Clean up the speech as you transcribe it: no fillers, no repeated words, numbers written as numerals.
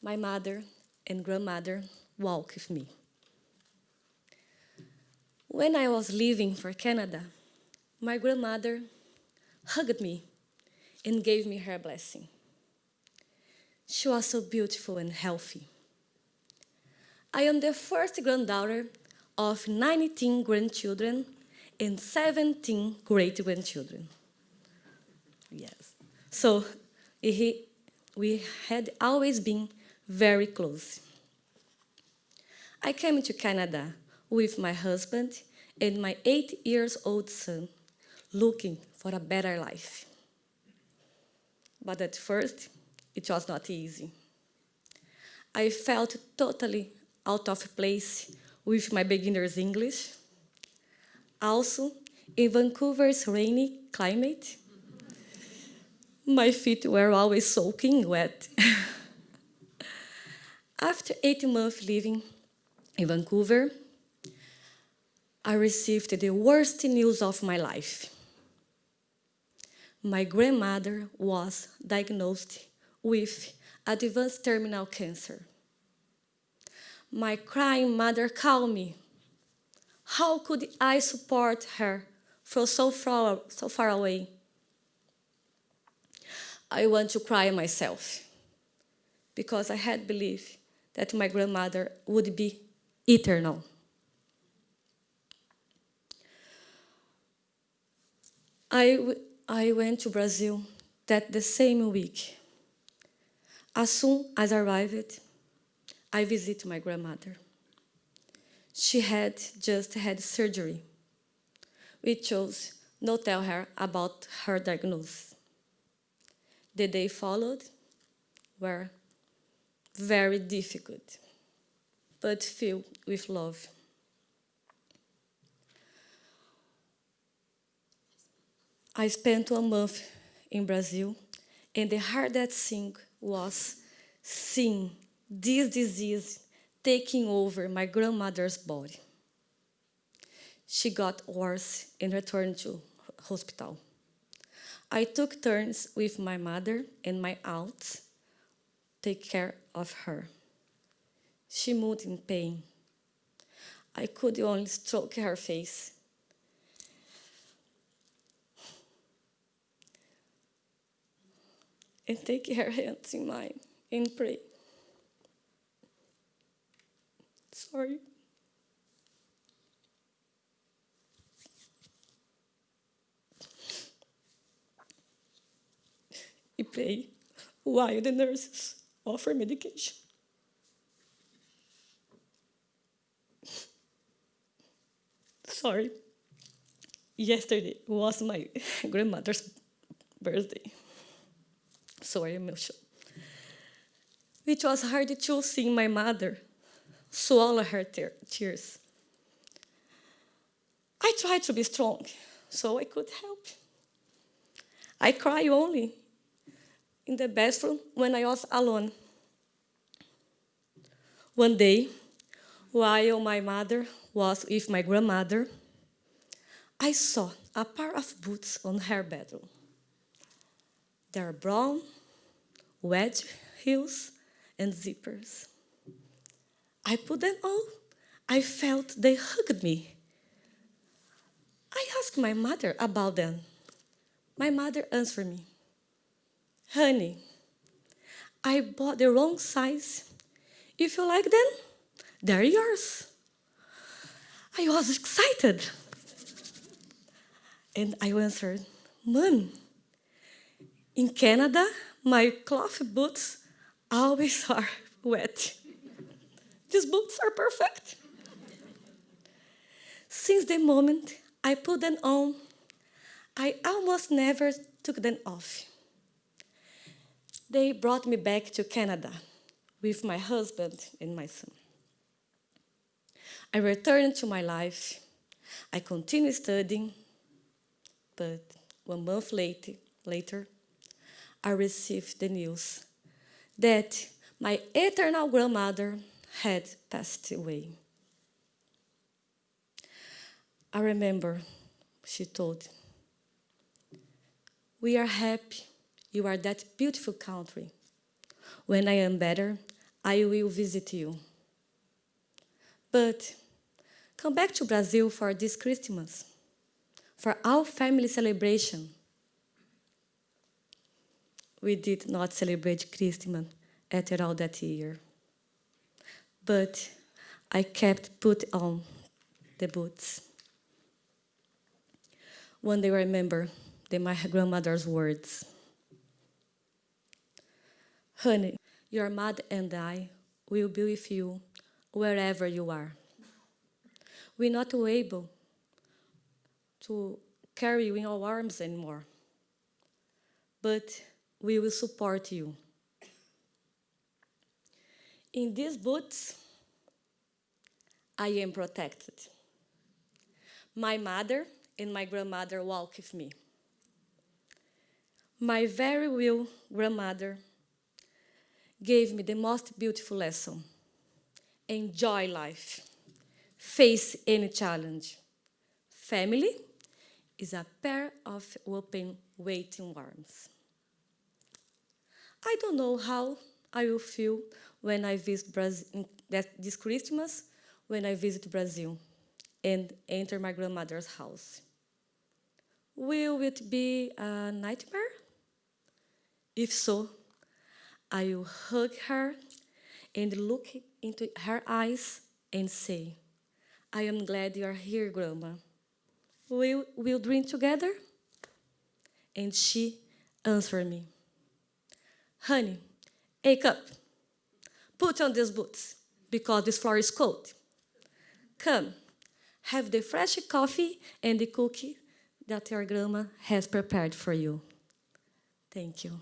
my mother and grandmother walked with me. When I was leaving for Canada, my grandmother hugged me and gave me her blessing. She was so beautiful and healthy. I am the first granddaughter of 19 grandchildren and 17 great grandchildren. Yes. So we had always been very close. I came to Canada with my husband and my 8 years old son, looking for a better life. But at first, it was not easy. I felt totally out of place with my beginner's English. Also, in Vancouver's rainy climate, my feet were always soaking wet. After 8 months living in Vancouver, I received the worst news of my life. My grandmother was diagnosed with advanced terminal cancer. My crying mother called me. How could I support her from so far away? I want to cry myself because I had believed that my grandmother would be eternal. I went to Brazil that the same week. As soon as I arrived, I visited my grandmother. She had just had surgery. We chose not to tell her about her diagnosis. The day followed were very difficult, but filled with love. I spent 1 month in Brazil, and the hardest thing was seeing this disease taking over my grandmother's body. She got worse and returned to hospital. I took turns with my mother and my aunt take care of her. She moved in pain. I could only stroke her face. And take her hands in mine and pray. Sorry. We pray while the nurses offer medication. Sorry. Yesterday was my grandmother's birthday. So I emotional. It was hard to see my mother swallow her tears. I tried to be strong, so I could help. I cried only in the bathroom when I was alone. One day, while my mother was with my grandmother, I saw a pair of boots on her bedroom. They are brown, wedge heels, and zippers. I put them on. I felt they hugged me. I asked my mother about them. My mother answered me, "Honey, I bought the wrong size. If you like them, they're yours." I was excited. And I answered, "Mom, in Canada, my cloth boots always are wet. These boots are perfect." Since the moment I put them on, I almost never took them off. They brought me back to Canada with my husband and my son. I returned to my life. I continued studying, but 1 month later, I received the news that my eternal grandmother had passed away. I remember she told, "We are happy you are that beautiful country. When I am better, I will visit you. But come back to Brazil for this Christmas, for our family celebration. We did not celebrate Christmas at all that year. But I kept put on the boots. One day I remember my grandmother's words. Honey, your mother and I will be with you wherever you are. We're not able to carry you in our arms anymore, but we will support you. In these boots, I am protected. My mother and my grandmother walk with me. My very real grandmother gave me the most beautiful lesson. Enjoy life. Face any challenge. Family is a pair of open, waiting arms. I don't know how I will feel when I visit Brazil this Christmas, when I visit Brazil and enter my grandmother's house. Will it be a nightmare? If so, I will hug her and look into her eyes and say, I am glad you are here, Grandma. We'll drink together? And she answered me, honey, wake up. Put on these boots, because this floor is cold. Come, have the fresh coffee and the cookie that your grandma has prepared for you. Thank you.